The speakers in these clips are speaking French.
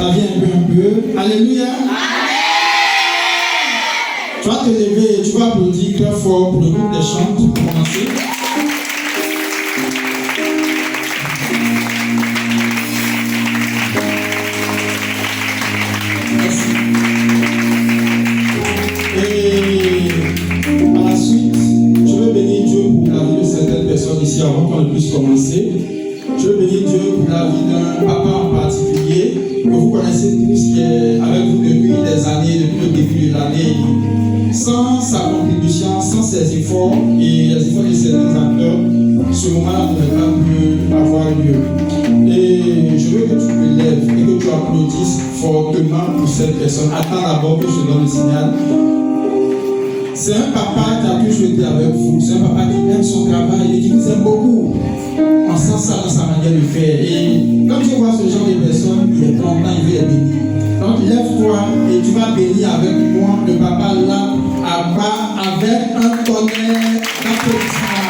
Ça vient un peu. Alléluia. Tu vas te lever et tu vas applaudir très fort pour le groupe des chants pour commencer. Merci. Et par la suite, je veux bénir Dieu pour la vie de certaines personnes ici avant qu'on ne puisse commencer. Je veux bénir Dieu pour la vie d'un papa en particulier que vous connaissez tous, qui est avec vous depuis des années, depuis le début de l'année. Sans sa contribution, sans ses efforts et les efforts de certains acteurs, ce moment-là n'aurait pas pu avoir lieu. Et je veux que tu te lèves et que tu applaudisses fortement pour cette personne. Attends d'abord que je te donne le signal. C'est un papa qui a toujours été avec vous. C'est un papa qui aime son travail et qui vous aime beaucoup. On sent ça dans sa manière de faire. Et quand tu vois ce genre de personnes, il est content, il veut les bénir. Donc lève-toi et tu vas bénir avec moi le papa là, à bas, avec un tonnerre d'applaudissements.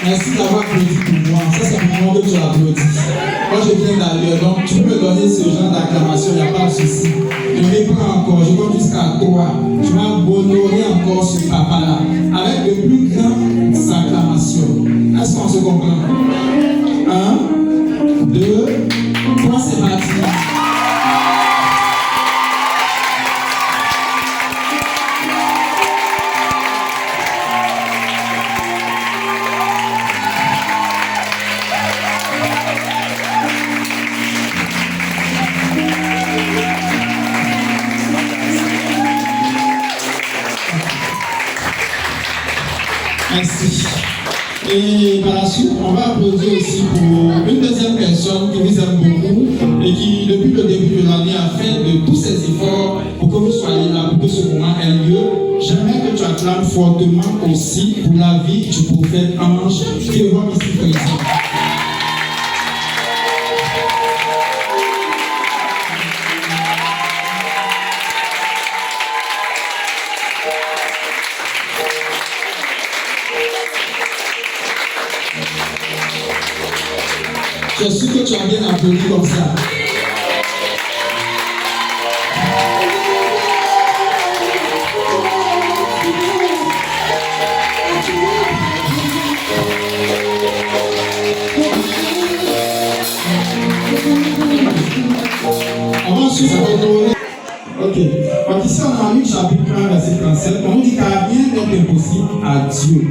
Merci d'avoir applaudi pour moi. Ça, c'est pour moi que tu applaudis. Moi, je viens d'ailleurs, donc tu peux me donner ce genre d'acclamation, il n'y a pas de souci. Je ne reprends encore, je compte jusqu'à toi. Tu vas honorer encore ce papa-là avec de plus grandes acclamations. Est-ce qu'on se comprend? 1, 2, 3, c'est parti. Merci. Et par la suite, on va applaudir aussi pour une deuxième personne qui vous aime beaucoup et qui, depuis le début de l'année, a fait de tous ses efforts pour que vous soyez là, pour que ce moment ait lieu. J'aimerais que tu acclames fortement aussi pour la vie du prophète Ange qui est ici présent. Je suis sûr que tu as bien applaudi comme ça. Avant, je vais retourner. Ok. Donc ici, on a Luc chapitre 1, verset 37. On nous dit car rien n'est impossible à Dieu.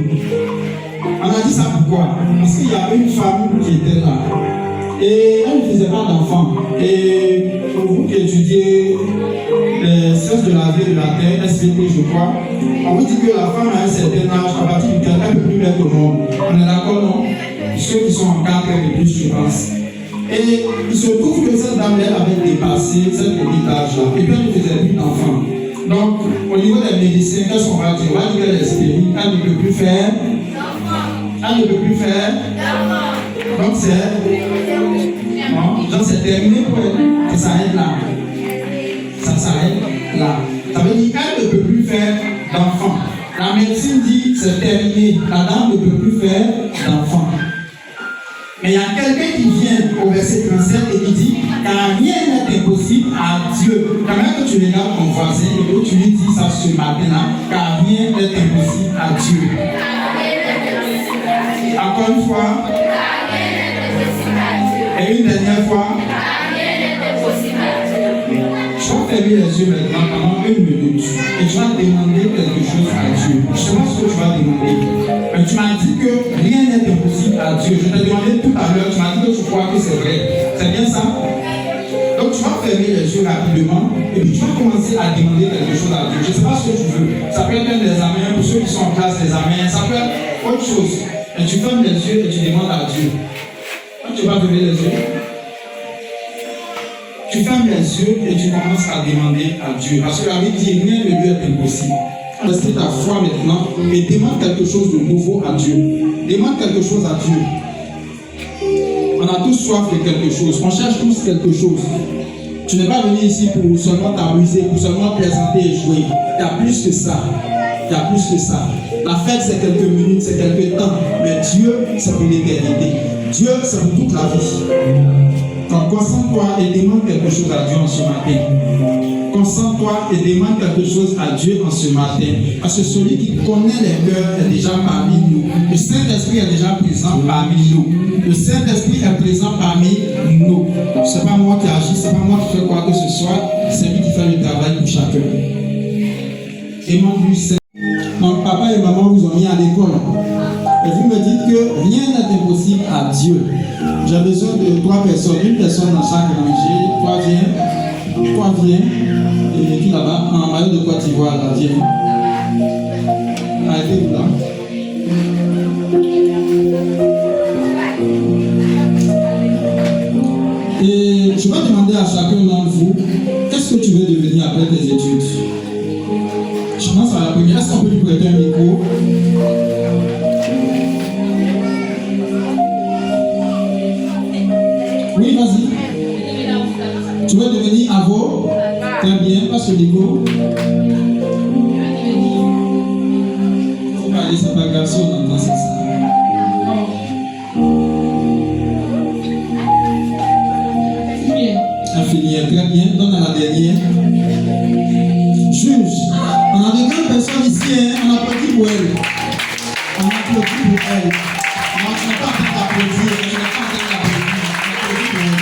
On a dit ça pourquoi? Parce qu'il y avait une femme qui était là. Et elle ne faisait pas d'enfant. Et pour vous qui étudiez les sciences de la vie et de la terre, SVT je crois, on vous dit que la femme a un certain âge, à partir duquel elle ne peut plus mettre au monde. On est d'accord, non? Ceux qui sont en 4 ans et plus, je pense. Et il se trouve que cette dame, elle avait dépassé cette petite âge-là. Et puis elle ne faisait plus d'enfant. Donc, au niveau des médecins, qu'est-ce qu'on va dire? On va dire qu'elle est stérile, elle ne peut plus faire. Elle ne peut plus faire. Donc c'est terminé pour elle. Ça s'arrête là. Ça s'arrête là. Ça veut dire qu'elle ne peut plus faire d'enfant. La médecine dit c'est terminé. La dame ne peut plus faire d'enfant. Mais il y a quelqu'un qui vient au verset 37 et qui dit car rien n'est impossible à Dieu. Quand même que tu regardes ton voisin et que tu lui dis ça ce matin-là, car rien n'est impossible à Dieu. Encore une fois. Et une dernière fois. Tu vas fermer les yeux maintenant pendant 1 minute et tu vas demander quelque chose à Dieu. Je sais pas ce que tu vas demander. Mais tu m'as dit que rien n'est impossible à Dieu. Je t'ai demandé tout à l'heure, tu m'as dit que tu crois que c'est vrai. C'est bien ça? Donc tu vas fermer les yeux rapidement et puis tu vas commencer à demander quelque chose à Dieu. Je ne sais pas ce que tu veux. Ça peut être un examen pour ceux qui sont en classe d'examen. Ça peut être autre chose. Et tu fermes les yeux et tu demandes à Dieu. Tu vas fermer les yeux. Tu fermes les yeux et tu commences à demander à Dieu. Parce que la Bible dit rien ne lui est impossible. Restez ta foi maintenant et demande quelque chose de nouveau à Dieu. Demande quelque chose à Dieu. On a tous soif de quelque chose. On cherche tous quelque chose. Tu n'es pas venu ici pour seulement t'amuser, pour seulement plaisanter et jouer. Il y a plus que ça. Il y a plus que ça. La fête, c'est quelques minutes, c'est quelques temps. Mais Dieu, c'est pour l'éternité. Dieu, c'est pour toute la vie. Donc, concentre-toi et demande quelque chose à Dieu en ce matin. Concentre-toi et demande quelque chose à Dieu en ce matin. Parce que celui qui connaît les cœurs est déjà parmi nous. Le Saint-Esprit est déjà présent parmi nous. Le Saint-Esprit est présent parmi nous. Ce n'est pas moi qui agis, ce n'est pas moi qui fais quoi que ce soit. C'est lui qui fait le travail pour chacun. Demande-lui Saint. Donc, papa et maman vous ont mis à l'école. Et vous me dites que rien n'est impossible à Dieu. J'ai besoin de 3 personnes, une personne dans chaque rangée. Toi viens. Et qui là-bas, en maillot de Côte d'Ivoire, là, viens. Arrêtez-vous là. Et je vais demander à chacun d'entre vous, qu'est-ce que tu veux devenir après tes études? Je pense à la première. Est-ce qu'on peut lui prêter un micro? Oui, vas-y. Tu veux devenir avocat? Très bien, passe le micro. Faut pas aller, c'est pas garçon, on entend ça. Infirmière, très bien. Donne à la dernière. Juge. On a de grandes personnes ici, hein? On applaudit pour elle. On applaudit pour elle. Non, tu n'es pas en train d'applaudir. Tu n'es pas en train d'applaudir. On applaudit pour elle.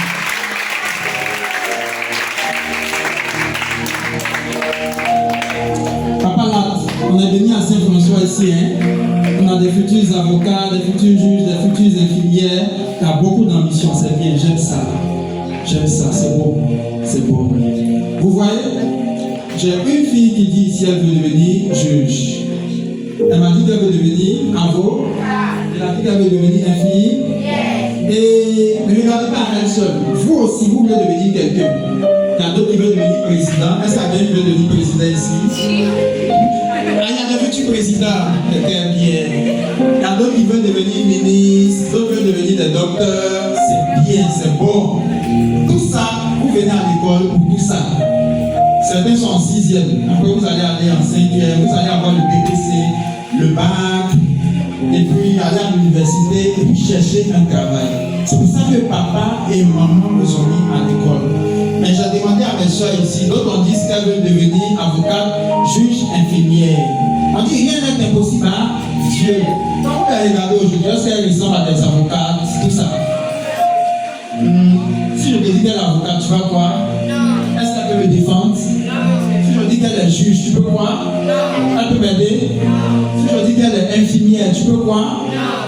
Papa Latte, on est venu à Saint-François ici, hein? On a des futurs avocats, des futurs juges, des futures infirmières. Il y a beaucoup d'ambition, c'est bien, j'aime ça. J'aime ça, c'est beau. C'est beau. Vous voyez? J'ai une fille qui dit si elle veut devenir juge. Elle m'a dit qu'elle veut devenir avocat. Elle a dit qu'elle veut devenir infirmière. Et ne regardez pas à elle seule. Vous aussi, vous voulez devenir quelqu'un. Il y a d'autres qui veulent devenir président. Est-ce qu'il y a quelqu'un qui veut devenir président ici? Ah, il y a des futurs présidents. Très bien. Il y a d'autres qui veulent devenir ministres. D'autres veulent devenir des docteurs. C'est bien, c'est bon. Tout ça, vous venez à l'école pour tout ça. Certains sont en 6e, après vous allez aller en 5e, vous allez avoir le BPC, le bac, et puis aller à l'université et puis chercher un travail. C'est pour ça que papa et maman me sont mis à l'école. Mais j'ai demandé à mes soeurs ici, d'autres ont dit qu'elles veulent devenir avocate, juge, infirmière. On dit rien n'est impossible à Dieu. Quand vous les regardez aujourd'hui, est-ce qu'elles ressemblent à des avocats, tout ça? Si je te dis qu'elle est avocate, tu vas quoi? Est-ce qu'elle peut me défendre? Si je dis qu'elle est juge, tu peux quoi? Elle peut m'aider? Si je dis qu'elle est infirmière, tu peux quoi?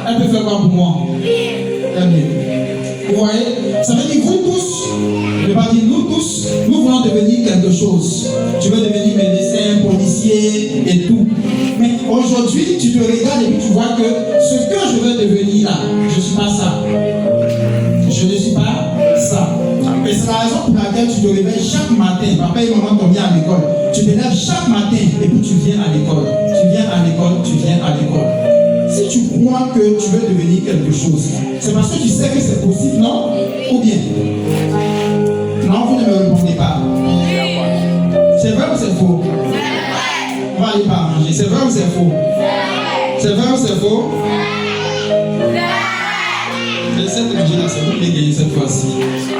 Elle peut faire quoi pour moi? Très bien. Vous voyez? Ça veut dire vous tous, je ne vais pas dire nous tous, nous voulons devenir quelque chose. Tu veux devenir médecin, policier et tout. Mais aujourd'hui, tu te regardes et tu vois que ce que je veux devenir là, je ne suis pas ça. Je ne suis pas ça. Et c'est la raison pour laquelle tu te réveilles chaque matin. Papa et maman t'ont mis à l'école. Tu te lèves chaque matin et puis tu viens à l'école. Tu viens à l'école, tu viens à l'école. Si tu crois que tu veux devenir quelque chose, c'est parce que tu sais que c'est possible, non? Ou bien? Non, vous ne me répondez pas. C'est vrai ou c'est faux? On va aller pas manger. C'est vrai ou c'est faux? C'est vrai ou c'est faux? J'essaie de manger là, c'est vous qui gagner cette fois-ci.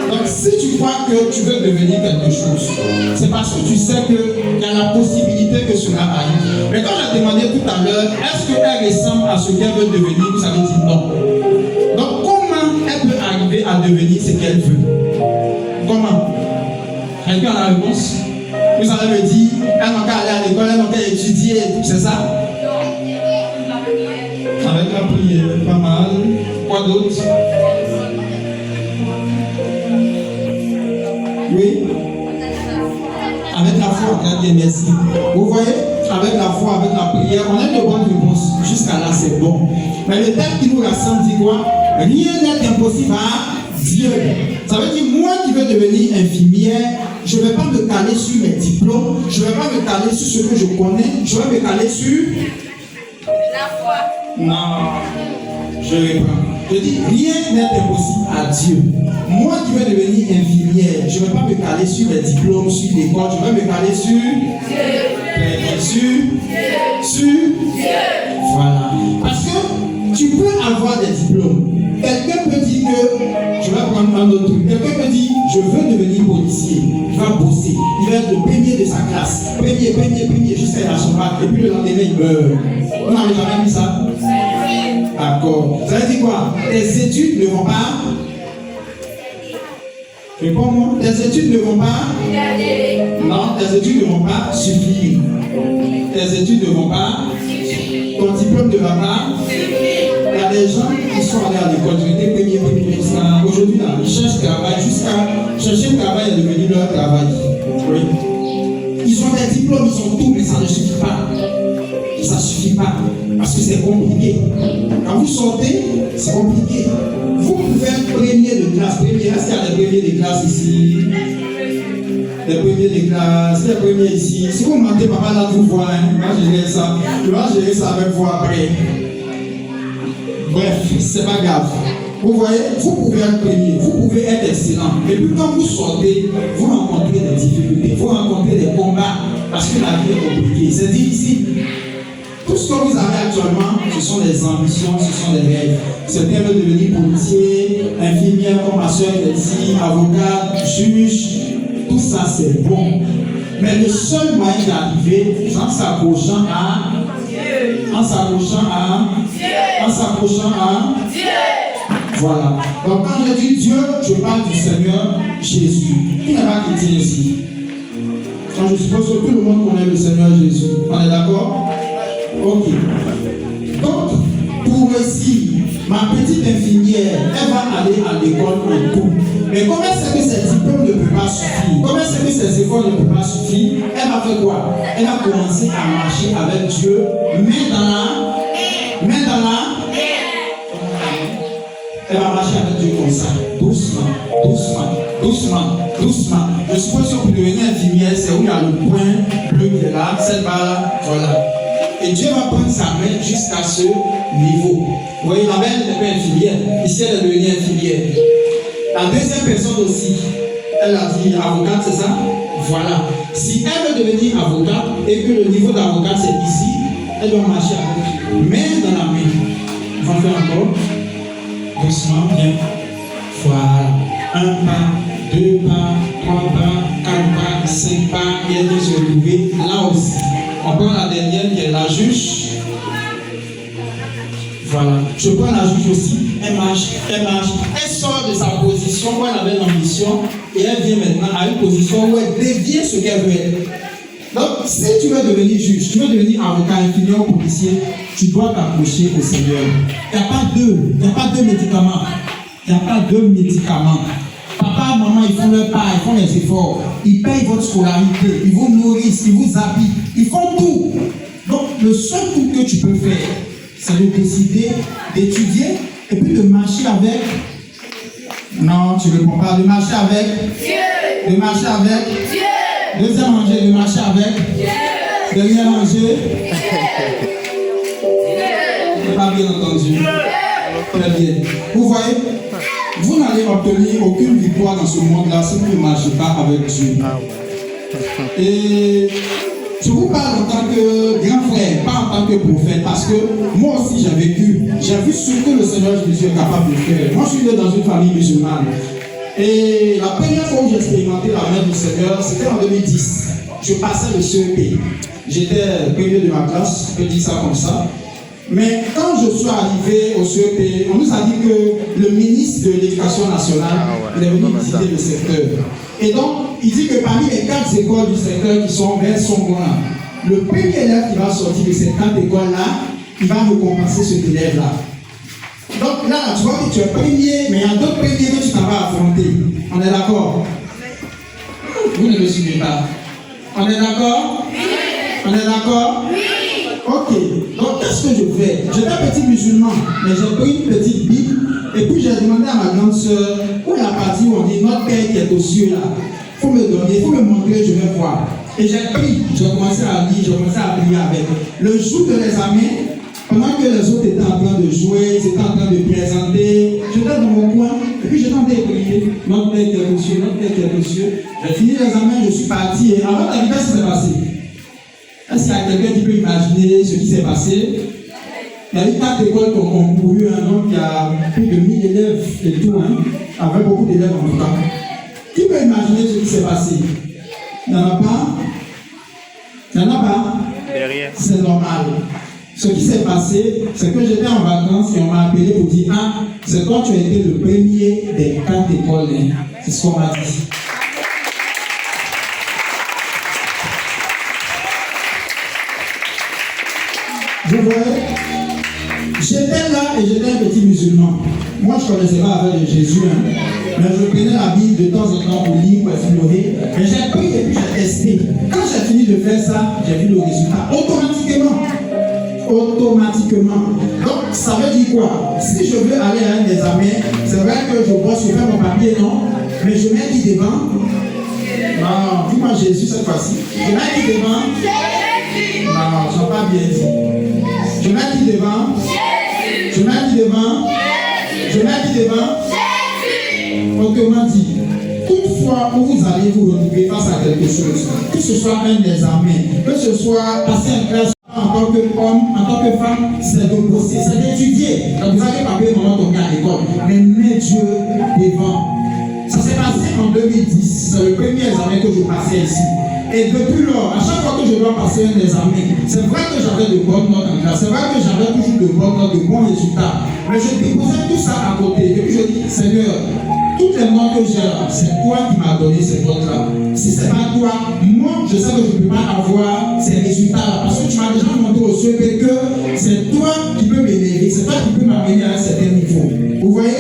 Donc, si tu crois que tu veux devenir quelque chose, c'est parce que tu sais qu'il y a la possibilité que cela arrive. Mais quand j'ai demandé tout à l'heure, est-ce qu'elle ressemble à ce qu'elle veut devenir, vous avez dit non. Donc, comment elle peut arriver à devenir ce qu'elle veut? Comment? Quelqu'un a la réponse? Vous allez me dire, elle n'a qu'à aller à l'école, elle n'a qu'à étudier, c'est ça? Avec la prière, pas mal. Quoi d'autre? Oui? Avec la foi, très bien, merci. Vous voyez? Avec la foi, avec la prière, on a de bonnes réponses. Jusqu'à là, c'est bon. Mais le texte qui nous rassemble dit quoi? Rien n'est impossible à Dieu. Ça veut dire, moi qui veux devenir infirmière, je ne vais pas me caler sur mes diplômes, je ne vais pas me caler sur ce que je connais, je vais me caler sur la foi. Non, je reprends. Je dis, rien n'est impossible à Dieu. Moi qui vais devenir infirmière, je ne vais pas me caler sur les diplômes, sur l'école, je vais me caler sur Dieu. Voilà. Parce que tu peux avoir des diplômes. Quelqu'un peut dire que, je vais prendre un autre truc, quelqu'un peut dire, je veux devenir policier, il va bosser, il va être le premier de sa classe, premier, jusqu'à la chambre, et puis le lendemain il meurt. Vous n'avez jamais vu ça? D'accord. Ça veut dire quoi? Tes études ne vont pas. Réponds-moi. Tes études ne vont pas. Non, tes études ne vont pas suffire. Tes études ne vont pas. Ton diplôme ne va pas. Il y a des gens qui sont allés à l'école, ils étaient premiers jusqu'à aujourd'hui là. Ils cherchent travail jusqu'à chercher le travail et devenir leur travail. Oui. Ils ont des diplômes, ils ont tout, mais ça ne suffit pas. Ça ne suffit pas. Parce que c'est compliqué. Quand vous sortez, c'est compliqué. Vous pouvez être premier de classe. Est-ce qu'il y a des premiers de classe ici? Des premiers de classe, des premiers ici. Si vous mentez, papa là vous voit. Moi je gérer ça. Je vais gérer ça avec vous après. Bref, c'est pas grave. Vous voyez, vous pouvez être premier, vous pouvez être excellent. Et puis quand vous sortez, vous rencontrez des difficultés, vous rencontrez des combats. Parce que la vie est compliquée, c'est difficile. Tout ce que vous avez actuellement, ce sont des ambitions, ce sont des rêves. Certains veulent devenir policier, infirmière, comme ma soeur est ici, avocat, juge. Tout ça, c'est bon. Mais le seul moyen d'arriver, c'est en s'approchant à Dieu. Voilà. Donc quand je dis Dieu, je parle du Seigneur Jésus. Qui n'est pas chrétien ici? Je suppose que tout le monde connaît le Seigneur Jésus. On est d'accord? Ok. Donc, pour réussir, ma petite infirmière, elle va aller à l'école et tout. Mais comment c'est que ses diplômes ne peuvent pas suffire? Comment c'est que ses efforts ne peuvent pas suffire? Elle va faire quoi? Elle va commencer à marcher avec Dieu, main dans la. Elle va marcher avec Dieu comme ça, doucement. Je suppose que pour devenir infirmière, c'est où il y a le point bleu qui est là, cette barre, voilà. Et Dieu va prendre sa main jusqu'à ce niveau. Vous voyez, la mère n'était pas infirmière. Ici, elle est devenue infirmière. La deuxième personne aussi, elle a dit avocate, c'est ça? Voilà. Si elle veut devenir avocate et que le niveau d'avocat c'est ici, elle doit marcher avec main dans la main. On va faire encore. Doucement, bien. Voilà. 1 pas, 2 pas, 3 pas, 4 pas, 5 pas. Et elle doit se retrouver là aussi. On prend la dernière qui est la juge. Voilà. Je prends la juge aussi. Elle marche. Elle sort de sa position où elle avait l'ambition et elle vient maintenant à une position où elle devient ce qu'elle veut être. Donc, si tu veux devenir juge, tu veux devenir avocat, infirmière ou policier, tu dois t'approcher au Seigneur. Il n'y a pas deux médicaments. Papa, maman, ils font leur part, ils font les efforts. Ils payent votre scolarité, ils vous nourrissent, ils vous habillent, ils font tout. Donc, le seul truc que tu peux faire, c'est de décider d'étudier et puis de marcher avec. Non, tu ne réponds pas. De marcher avec Dieu. De marcher avec Dieu. Deuxième manger, de marcher avec Dieu. Dernier manger. Je n'ai pas bien entendu. Très bien. Vous voyez, vous n'allez obtenir aucune victoire dans ce monde-là si vous ne marchez pas avec Dieu. Et je vous parle en tant que grand frère, pas en tant que prophète, parce que moi aussi j'ai vécu, j'ai vu ce que le Seigneur Jésus est capable de faire. Moi je suis né dans une famille musulmane. Et la première fois où j'ai expérimenté la main du Seigneur, c'était en 2010. Je passais le CEP. J'étais premier de ma classe, je peux dire ça comme ça. Mais quand je suis arrivé au CEP, on nous a dit que le ministre de l'Éducation nationale il est venu visiter le secteur. Et donc, il dit que parmi les 4 écoles du secteur qui sont vers Songola, le premier élève qui va sortir de ces 4 écoles-là, il va récompenser cet élève-là. Donc là, tu vois que tu es premier, mais il y a d'autres premiers que tu t'en vas affronter. On est d'accord? Vous ne me suivez pas. On est d'accord? On est d'accord? Ok. Donc qu'est-ce que je fais? J'étais petit musulman, mais j'ai pris une petite Bible et puis j'ai demandé à ma grande soeur où est la partie où on dit notre Père qui est aux cieux là. Il faut me donner, il faut me montrer, je vais voir. Et j'ai pris, j'ai commencé à lire, j'ai commencé à prier avec. Le jour de l'examen, Pendant que les autres étaient en train de jouer, ils étaient en train de présenter, j'étais dans mon coin, et puis j'étais en train de prier. Notre Père qui est aux cieux, notre Père qui est aux cieux. J'ai fini l'examen, je suis parti, et avant d'arriver, qu'est-ce qui s'est passé? Est-ce qu'il y a quelqu'un qui peut imaginer ce qui s'est passé? Il y a eu 4 écoles qui ont concouru, donc il y a plus de 1000 élèves et tout, avec beaucoup d'élèves en tout cas. Qui peut imaginer ce qui s'est passé? Il n'y en a pas? Il n'y en a pas? C'est normal. Ce qui s'est passé, c'est que j'étais en vacances et on m'a appelé pour dire: ah, c'est toi, tu as été le premier des 4 écoles. C'est ce qu'on m'a dit. Vous voyez, j'étais là et j'étais un petit musulman. Moi, je ne connaissais pas la vie de Jésus, mais je prenais la Bible de temps en temps pour lire, pour explorer. Mais j'ai pris et puis j'ai testé. Quand j'ai fini de faire ça, j'ai vu le résultat automatiquement. Donc, ça veut dire quoi? Si je veux aller à un examen, c'est vrai que je dois faire mon papier, non? Mais je mets qui devant? Non, dis-moi Jésus cette fois-ci. Je mets qui devant? Non, je n'ai pas bien dit. Je mets qui devant? Je mets qui devant? Je mets qui devant? Autrement dit, toutefois où vous allez vous retrouver face à quelque chose, que ce soit un examen, que ce soit passer en classe en tant que homme, en tant que femme, c'est de bosser, c'est d'étudier. Donc vous avez pas pu moment tomber à l'école, mais mets Dieu devant. Ça s'est passé en 2010, c'est le premier examen que je passais ici. Et depuis lors, à chaque fois que je dois passer un examen, c'est vrai que j'avais de bonnes notes en classe, c'est vrai que j'avais toujours de bonnes notes, de bons résultats, mais je déposais tout ça à côté. Et puis je dis: Seigneur, toutes les notes que j'ai là, c'est toi qui m'as donné ces notes-là. Si ce n'est pas toi, moi, je sais que je ne peux pas avoir ces résultats-là. Parce que tu m'as déjà montré au ciel que c'est toi qui peux m'élever, c'est toi qui peux m'amener à un certain niveau. Vous voyez?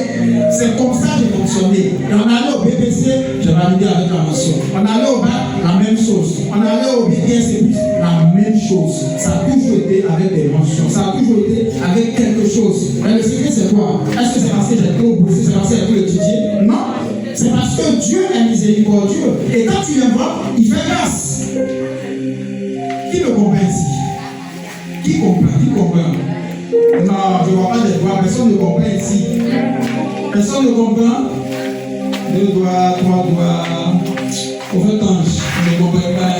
C'est comme ça que j'ai fonctionné. Et on allait au BBC, j'ai validé avec la mention. On allait au bac, la même chose. On allait au BTS, la même chose. Ça a toujours été avec des mentions. Ça a toujours été avec quelque chose. Mais le secret, c'est quoi? Est-ce que c'est parce que j'ai trop bouffé, c'est parce que j'ai trop étudié? Non. C'est parce que Dieu est miséricordieux. Et quand tu l'invoques, il fait grâce. Qui le comprend ici? Qui comprend? Qui comprend? Non, je ne vois pas les doigts. Personne ne comprend ici. Personne ne comprend? 2 doigts, 3 doigts. Au fait, je ne comprends pas.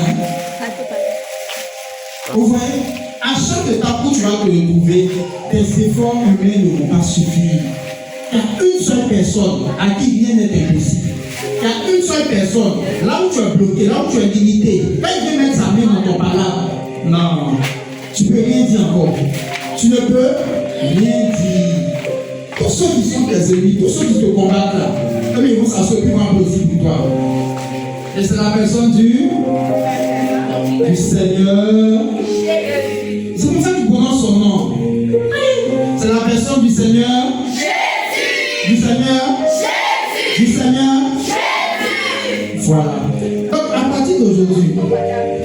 Vous voyez, à chaque étape où tu vas te retrouver, tes efforts humains ne vont pas suffire. Il y a une seule personne à qui rien n'est impossible. Il y a une seule personne, là où tu es bloqué, là où tu es limité. Quand il vient mettre sa main dans ton palabre, non, tu ne peux rien dire encore. Tu ne peux rien dire. Tous ceux qui sont tes ennemis, tous ceux qui te combattent là, ils vont s'assurer qu'ils vont applaudir pour toi. Et c'est la personne du Seigneur. C'est pour ça que tu prononces son nom. C'est la personne du Seigneur. Du Seigneur. Du Seigneur. Voilà. Donc, à partir d'aujourd'hui,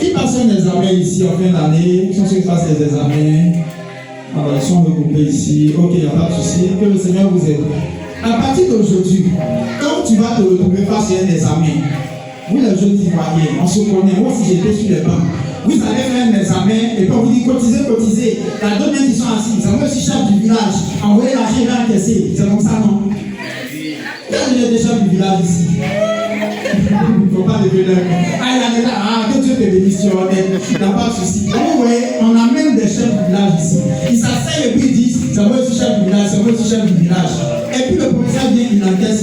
qui passe un examen ici en fin d'année, sont ceux qui passent les examens, alors ils sont regroupés ici, ok, il n'y a pas de souci, que le Seigneur vous aide. À partir d'aujourd'hui, quand tu vas te retrouver face à un examen, vous les jeunes Ivoiriens, on se connaît, moi si j'étais sur les bancs, vous allez faire un examen et puis on vous dit cotisez. Il y a 2 mecs qui sont assis, c'est moi aussi chef du village, envoyez l'argent et va encaisser. C'est comme ça, non? Il y a des chefs du village ici. Il ne faut pas lever leur main. Ah, il y a là, que Dieu te bénisse, il n'y a pas de souci. Donc, vous voyez, on a même des chefs du village ici. Ils s'asseyent et puis ils disent: c'est moi aussi chef du village, c'est moi aussi chef du village. Et puis le professeur vient, il encaisse.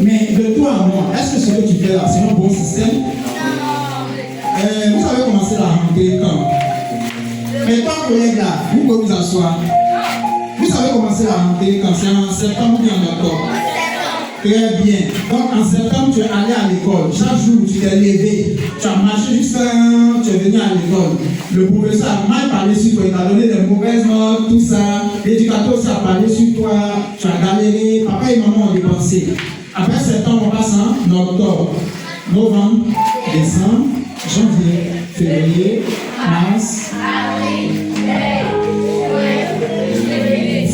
Mais de toi à moi, est-ce que ce que tu fais là, c'est un bon système? Vous avez commencé la rentrée quand? Mais toi, collègue là, vous pouvez vous asseoir. Vous avez commencé la rentrée quand? C'est en septembre ou en octobre? Très bien. Donc en septembre, tu es allé à l'école. Chaque jour, tu t'es levé. Tu as marché jusqu'à. Tu es venu à l'école. Le professeur a mal parlé sur toi. Il t'a donné des mauvaises notes, tout ça. L'éducateur aussi a parlé sur toi. Tu as galéré. Papa et maman ont dépensé. Après septembre, on passe en octobre, novembre, décembre, janvier, février, mars.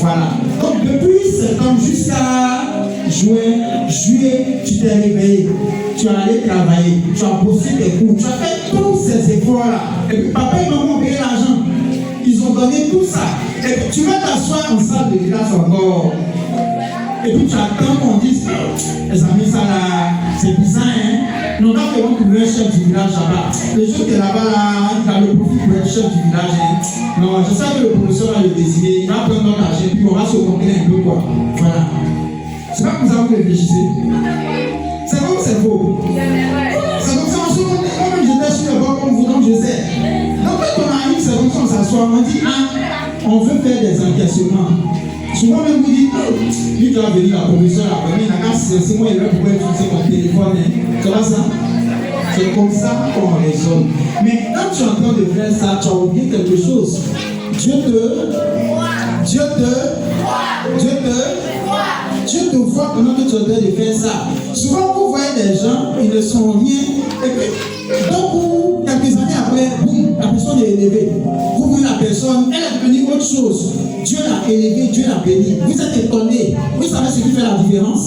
Voilà. Donc depuis septembre jusqu'à juillet, tu t'es réveillé, tu es allé travailler, tu as bossé tes cours, tu as fait tous ces efforts-là. Et puis papa et maman ont payé l'argent. Ils ont donné tout ça. Et puis tu vas t'asseoir en salle de classe encore. Et puis tu attends qu'on dise, les amis, ça là, c'est bizarre, hein. Non, pas qu'on trouve un chef du village là-bas. Les gens qui sont là-bas, là, il a le profit pour être chef du village, hein. Non, je sais que le professeur va le décider, il va prendre notre argent, puis on va se montrer un peu, quoi. Voilà. C'est pas comme ça que vous réfléchissez. C'est vrai ou c'est faux? C'est comme ça, moi-même j'étais sur le bord comme vous, donc je sais. Donc quand on arrive, c'est comme ça, on s'assoit, on dit, on veut faire des encaissements. Souvent même vous dites, lui qui va venir la professeure après, il n'a qu'à c'est moi, il va pouvoir utiliser mon téléphone. C'est pas ça? C'est comme ça qu'on raisonne. Mais quand tu es en train de faire ça, tu as oublié quelque chose. Dieu te voit pendant que tu es en train de faire ça. Souvent, vous voyez des gens, ils ne sont rien. Et puis, donc, quelques années après, boum, la personne est élevée. Vous voyez la personne, elle est devenue autre chose. Dieu l'a élevée, Dieu l'a bénie. Vous êtes étonnés. Vous savez ce qui fait la différence?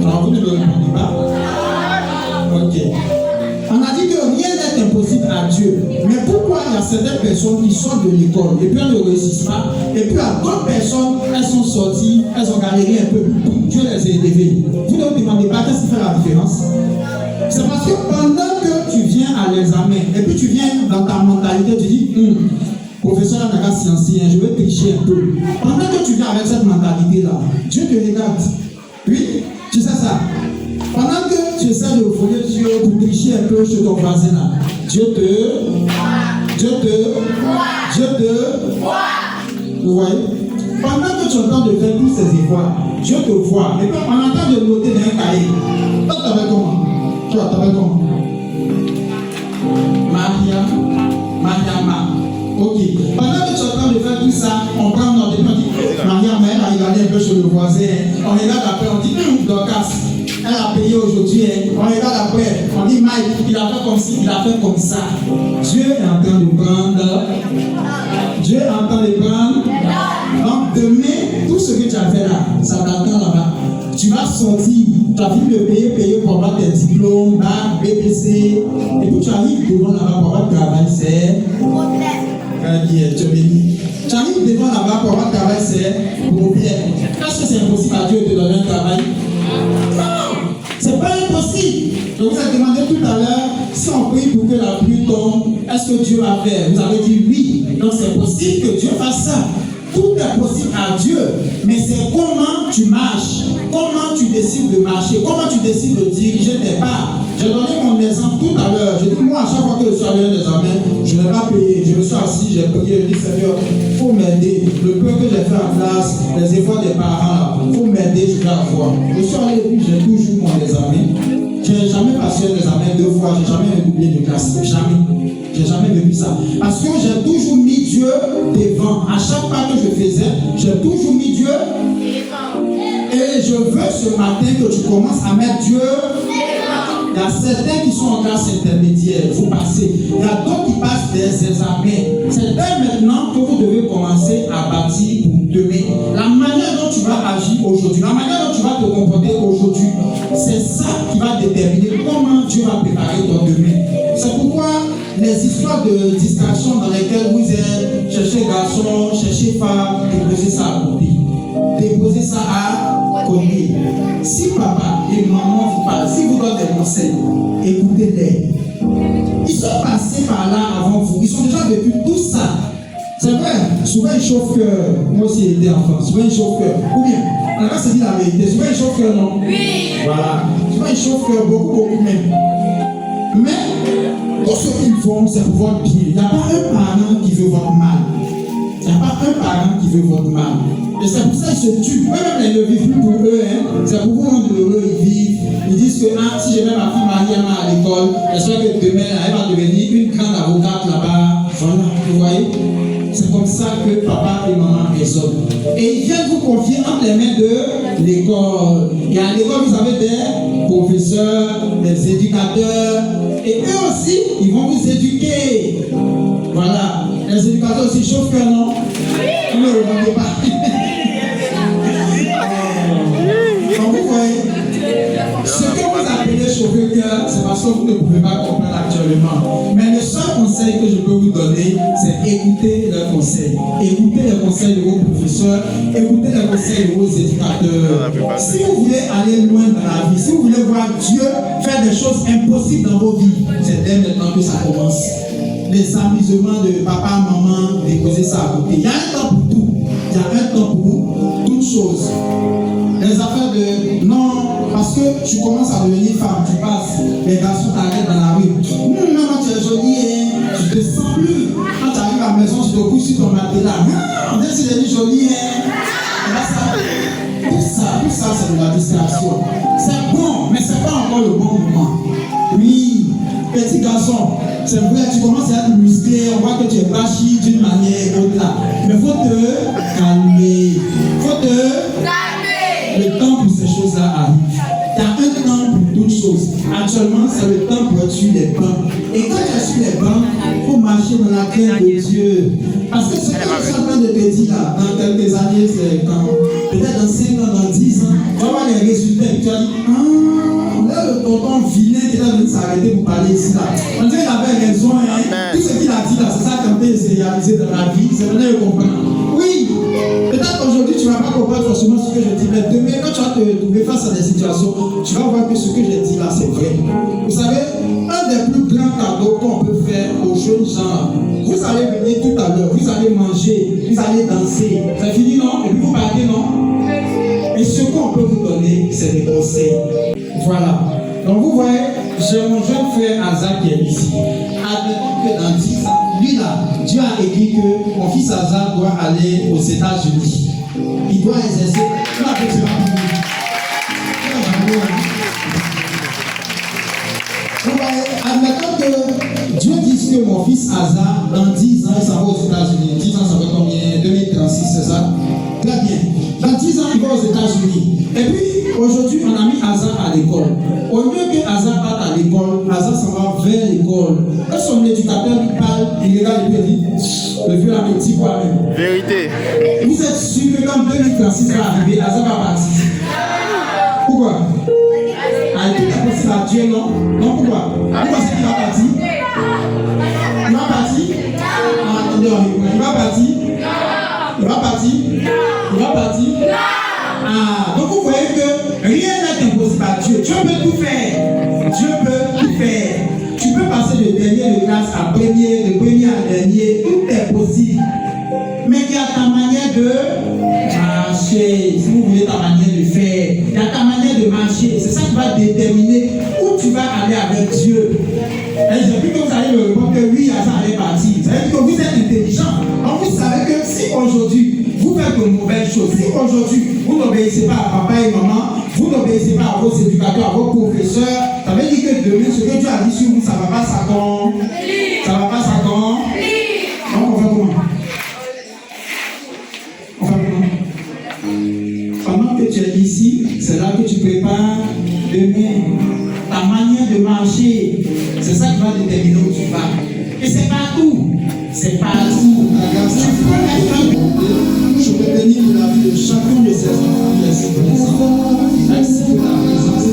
Non, vous ne le répondez pas. Ok. On a dit que rien n'est impossible à Dieu. Mais pourquoi il y a certaines personnes qui sortent de l'école et puis elles ne réussissent pas, et puis à d'autres personnes, elles sont sorties, elles ont galéré un peu, Dieu les a élevées. Vous ne vous demandez pas qu'est-ce qui fait la différence? C'est parce que pendant que tu viens à l'examen, et puis tu viens dans ta mentalité, tu dis, professeur n'a pas sciencien, je vais tricher un peu. Pendant que tu viens avec cette mentalité-là, Dieu te regarde. Oui, tu sais ça. Pendant que tu essaies de voler Dieu pour tricher un peu chez ton voisin là, Dieu te. Vous voyez? Pendant que tu es en train de faire tous ces efforts, Dieu te voit. Et puis on est en train de noter dans un cahier. Toi, tu t'appelles comment? Toi, tu t'appelles comment? Mariama. Ok. Pendant que tu es en train de faire tout ça, on prend notre on dit Mariama, elle a regardé un peu chez le voisin. On regarde après, on dit Dorcas. Elle a payé aujourd'hui, on regarde après, on dit Mike, il a fait comme ci, il a fait comme ça. Dieu est en train de prendre. Dieu est en train de prendre. Donc demain, tout ce que tu as fait là, ça t'attend là-bas. Tu vas sortir, tu as fini de payer pour avoir tes diplômes, bac, BBC, et puis tu arrives devant là-bas pour avoir travail, c'est. Tu arrives devant là-bas pour avoir travail, c'est problème. Est-ce que c'est impossible à Dieu de te donner un travail? Non, c'est pas impossible. Je vous ai demandé tout à l'heure si on prie pour que la pluie tombe, est-ce que Dieu va faire? Vous avez dit oui. Donc c'est possible que Dieu fasse ça. Tout est possible à Dieu, mais c'est comment tu marches, comment tu décides de marcher, comment tu décides de diriger tes pas. J'ai donné mon exemple tout à l'heure. J'ai dit, moi, à chaque fois que je suis allé à l'examen, je n'ai pas payé. Je me suis assis, j'ai prié, j'ai dit, Seigneur, il faut m'aider. Le peu que j'ai fait en classe, les efforts des parents, il faut m'aider, je vais avoir. Je suis allé et puis j'ai toujours mon examen. Je n'ai jamais passé un examen 2 fois, je n'ai jamais redoublé de classe. Jamais. J'ai jamais vécu ça. Parce que j'ai toujours mis Dieu devant. À chaque pas que je faisais, j'ai toujours mis Dieu devant. Et je veux ce matin que tu commences à mettre Dieu devant. Il y a certains qui sont en classe intermédiaire, vous passez. Il y a d'autres qui passent des examens. C'est dès maintenant que vous devez commencer à bâtir pour demain. La manière dont tu vas agir aujourd'hui, la manière dont tu vas te comporter aujourd'hui, c'est ça qui va déterminer comment Dieu va préparer ton demain. C'est pourquoi les histoires de distraction dans lesquelles vous êtes, chercher garçon, chercher femme, déposer ça à Kobi. Déposer ça à Kobi. Si papa et maman vous parlent, si vous donnent des conseils, écoutez-les. Ils sont passés par là avant vous. Ils ont déjà vécu tout ça. C'est vrai, souvent ils chauffent cœur. Moi aussi j'étais enfant, souvent ils chauffent cœur. Ou bien, on va se dire la vérité, souvent ils chauffent cœur, non? Oui. Voilà. Souvent ils chauffent cœur, beaucoup même. Mais tout ce qu'ils font, c'est pour votre bien. Il n'y a pas un parent qui veut votre mal. Il n'y a pas un parent qui veut votre mal. Et c'est pour ça qu'ils se tuent. Eux-mêmes, ils ne vivent plus pour eux. C'est pour vous rendre heureux, ils vivent. Ils disent que si je mets ma fille Mariama à l'école, j'espère que demain, elle va devenir une grande avocate là-bas. Voilà, vous voyez? C'est comme ça que papa et maman raisonnent. Et ils viennent vous confier entre les mains de l'école. Et à l'école, vous avez des professeurs, des éducateurs. Et eux aussi, ils vont vous éduquer. Voilà. Les éducateurs aussi chauffent cœur, non? Oui. Ne le demandez pas. Donc vous voyez, ce que vous appelez chauffer cœur, c'est parce que vous ne pouvez pas comprendre actuellement. Mais le seul conseil que je peux vous donner, c'est écouter le professeurs, écoutez les conseils de vos éducateurs. Si vous voulez aller loin dans la vie, si vous voulez voir Dieu faire des choses impossibles dans vos vies, c'est dès maintenant que ça commence. Les amusements de papa, maman, déposer ça à côté. Il y a un temps pour tout. Il y a un temps pour toutes choses. Les affaires de non, parce que tu commences à devenir femme, tu passes, les garçons t'arrêtent dans la rue. Maman, tu es jolie, hein? Tu te sens plus. Quand tu arrives à la maison, tu te couches sur ton matelas. Même si tu es jolie, tout ça, c'est de la distraction. C'est bon, mais c'est pas encore le bon moment. Oui, petit garçon, c'est vrai, tu commences à être musclé, on voit que tu es bâchi d'une manière ou autre. Mais il faut te calmer. Le temps pour ces choses-là arrive. Il y a un temps pour toutes choses. Actuellement, c'est le temps pour être sur les bancs. Et quand tu es sur les bancs, il faut marcher dans la crainte de Dieu. Parce que ce que je suis en train de te dire là, dans quelques années, c'est quand, peut-être dans 5 ans, dans 10 ans, tu vas voir les résultats et tu vas dire, là, le tonton vilain qui est venu s'arrêter pour parler ici là. On dirait qu'il avait raison, hein. Tout ce qu'il a dit là, c'est ça qu'on peut se réaliser dans la vie, c'est maintenant de comprendre. Oui, peut-être qu'aujourd'hui tu ne vas pas comprendre forcément ce que je dis, mais demain quand tu vas te trouver face à des situations, tu vas voir que ce que j'ai dit là c'est vrai. Vous savez, un des plus grands cadeaux qu'on peut faire aux jeunes gens, vous allez venir tout à l'heure, vous allez manger, vous allez danser, c'est fini non? Et puis vous partez non? Et ce qu'on peut vous donner, c'est des conseils. Voilà. Donc vous voyez, j'ai mon jeune frère Azar qui est ici. Admettons que dans 10 ans, lui là, Dieu a écrit que mon fils Azar doit aller aux États-Unis. Il doit exercer. Vous voyez, admettons que Dieu dise que mon fils Azar, dans 10 ans, il s'en va aux États-Unis. 10 ans, ça fait combien? 2036, c'est ça? Très bien. Dans 10 ans, il va aux États-Unis. Et puis, aujourd'hui, on a mis Azar à l'école. Au lieu que Azar parte à l'école, Azar s'en va vers l'école. Quand son éducateur lui parle, il regarde et lui dit, le vieux la dit quoi même? Vérité. Vous êtes sûr que quand 2036 va arriver, Azar va partir? Pourquoi? Tout est possible à Dieu, non? Non, pourquoi? Pourquoi c'est qu'il va partir? Il va partir? Attendez, il va partir? Il va partir? Il va partir? Donc vous voyez que rien n'est impossible à Dieu. Dieu peut tout faire. Dieu peut tout faire. Tu peux passer de dernier de classe à premier, de premier à dernier. Tout est possible. Mais il y a ta manière de marcher. Si vous voulez ta manière de faire, il y a ta manière de marcher. C'est ça qui va déterminer où tu vas aller avec Dieu. Et j'ai vu que vous allez me répondre que oui, ça allait partir. Ça veut dire que vous êtes intelligent. Donc vous savez que si aujourd'hui vous faites de mauvaises choses, si aujourd'hui vous n'obéissez pas à papa et maman, vous n'obéissez pas à vos éducateurs, à vos professeurs, ça veut dire que demain, ce que Dieu a dit sur vous, ça ne va pas s'attendre. Ça ne va pas s'attendre. Donc on fait comment? On fait comment? Pendant que tu es ici, c'est là que tu prépares demain. Ta manière de marcher, c'est ça qui va déterminer où tu vas. Et c'est partout. C'est partout. Je peux bénir la vie de chacun de ces enfants qui est ici présent. Merci pour la présence.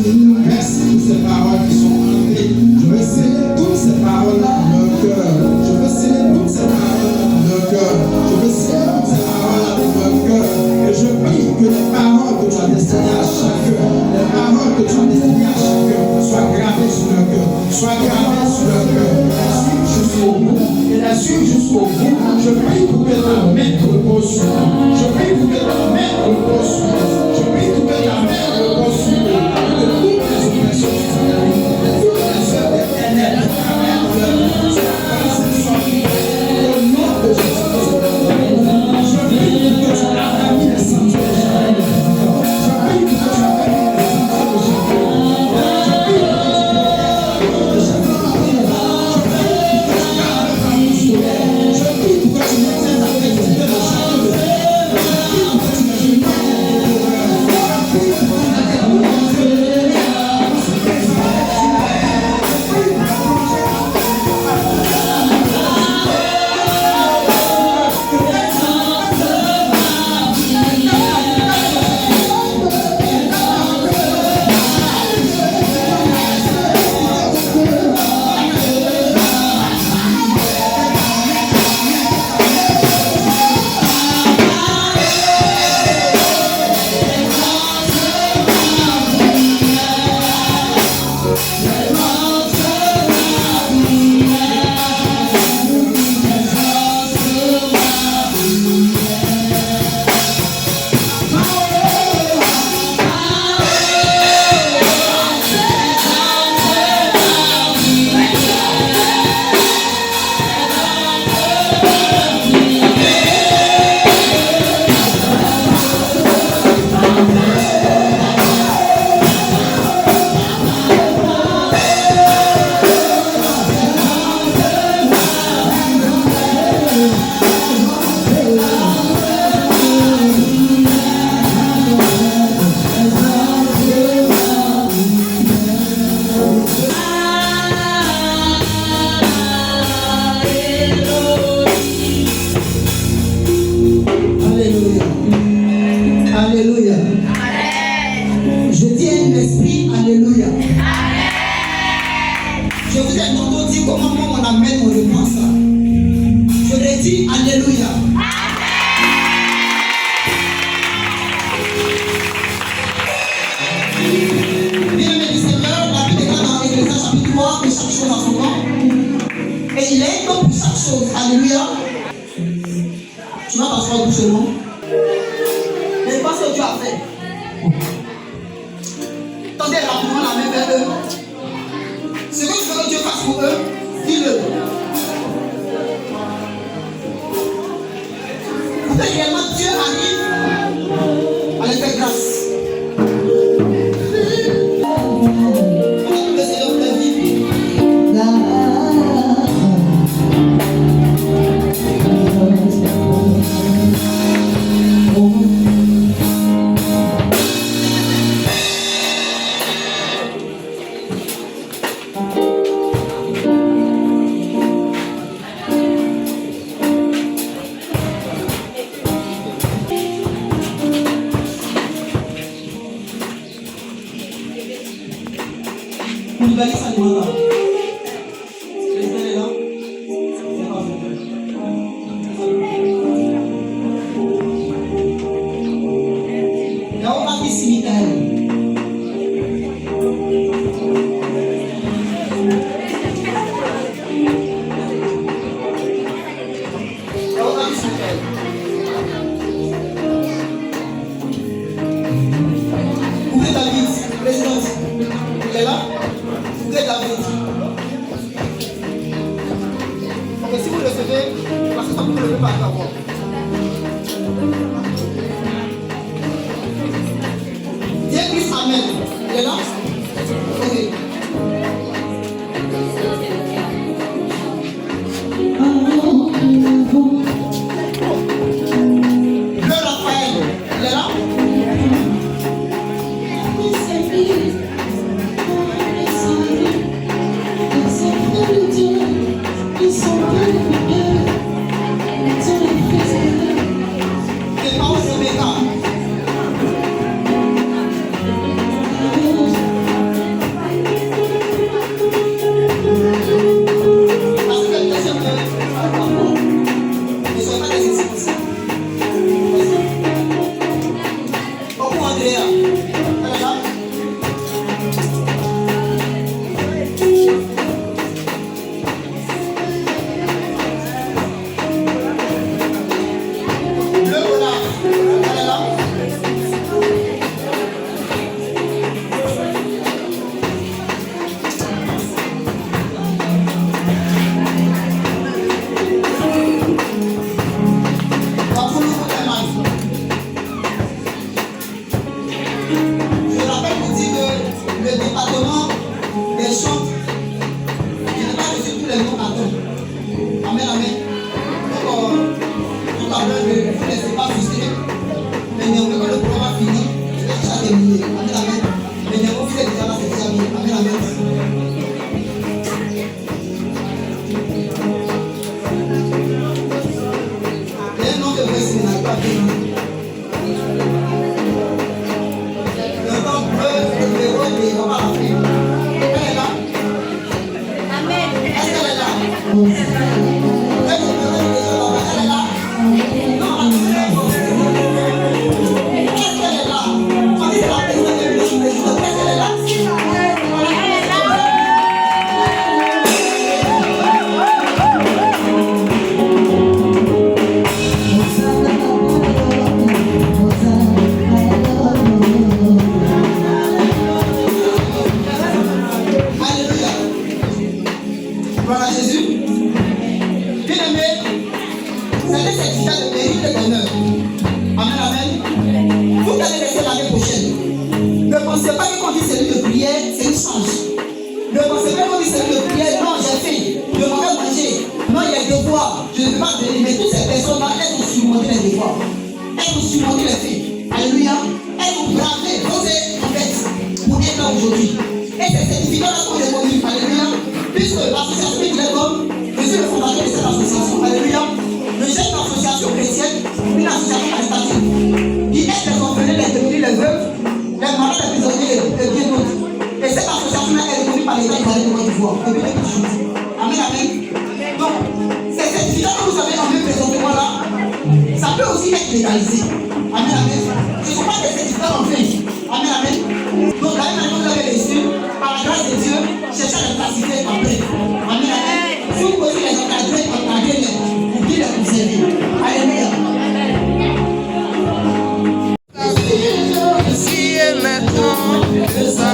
Merci pour ces paroles qui sont entrées. Je veux sceller toutes ces paroles dans leur cœur. Je veux sceller toutes ces paroles dans leur cœur. Je veux sceller toutes ces paroles dans leur cœur. Et je prie que les paroles que tu as destinées à chacun, les paroles que tu as destinées à chacun, soient gravées sur leur cœur. Soient gravées sur leur cœur. Jusqu'au bout, et la suivre jusqu'au bout. Je prie pour que ta main repose sur nous. Je prie pour que ta main repose sur nous. Je prie pour que ta main repose sur nous. Que toutes les oppressions du diable, toutes les œuvres éternelles, ta main repose sur nous. Au nom de Jésus, je prie pour que tu affermis les sanctuaires. Je prie pour que tu affermis les sanctuaires. Je prie pour que tu je prie pour que tu maintiennes ta fidélité dans chacun de nous. Je prie pour que tu me prochaine. Ne pensez pas que quand on dit cellule de prière, c'est une change. Ne pensez pas qu'on dit cellule de prière, non, j'ai faim, je m'en vais manger. Non, il y a des devoirs, je ne peux pas venir. Mais toutes ces personnes-là, elles ont surmonté les devoirs. Elles ont surmonté les faits. Alléluia. Elles ont bravé, osé, en fait, pour être là aujourd'hui. Et ces certificats-là sont reconnus. Alléluia. Puisque l'association est comme, je suis le fondateur de cette association. Alléluia. Je gère une association chrétienne, une association caritative, qui aide les orphelins, les démunis, les veuves, les malades, les prisonniers, et bien d'autres. Et cette association-là est reconnue par l'État italien de Côte d'Ivoire depuis les petits jours. Amen, amen. Donc, ces certificats que vous avez en main présentement là, ça peut aussi être légalisé. Amen, amen. Ce ne sont pas des certificats en fait. Amen, amen. Donc, la même manière que vous avez reçu, par la grâce de Dieu, cherchez à les classifier après. Amen, amen. Si vous pouvez les encadrer, encadrez-les. Pour bien les conserver. Alléluia. Ici et maintenant, que ça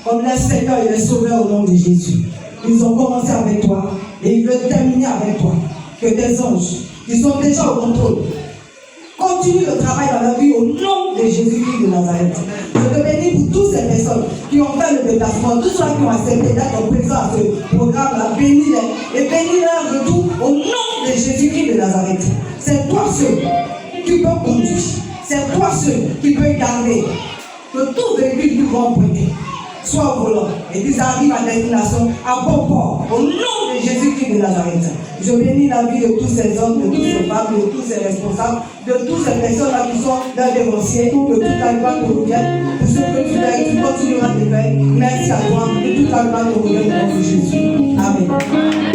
comme les Seigneurs et les Sauveurs au nom de Jésus. Ils ont commencé avec toi et ils veulent terminer avec toi. Que tes anges, qui sont déjà au contrôle, continuent le travail dans la vie au nom de Jésus-Christ de Nazareth. Je te bénis pour toutes ces personnes qui ont fait le déplacement, tous ceux qui ont accepté d'être présents à ce programme-là. Bénis-les et bénis leur retour au nom de Jésus-Christ de Nazareth. C'est toi seul qui peux conduire. C'est toi seul qui peux garder. Que tout véhicule nous va emprunter. soient au volant et qu'ils arrivent à destination à bon port. Au nom de Jésus-Christ de Nazareth. Je bénis la vie de tous ces hommes, de tous ces femmes, de tous ces responsables, de toutes ces personnes-là qui sont dans les dévanciers, que toute la gloire te revienne, de ce que tu fais, tu continueras de faire. Merci à toi, que toute la gloire te revienne au nom de Jésus. Amen.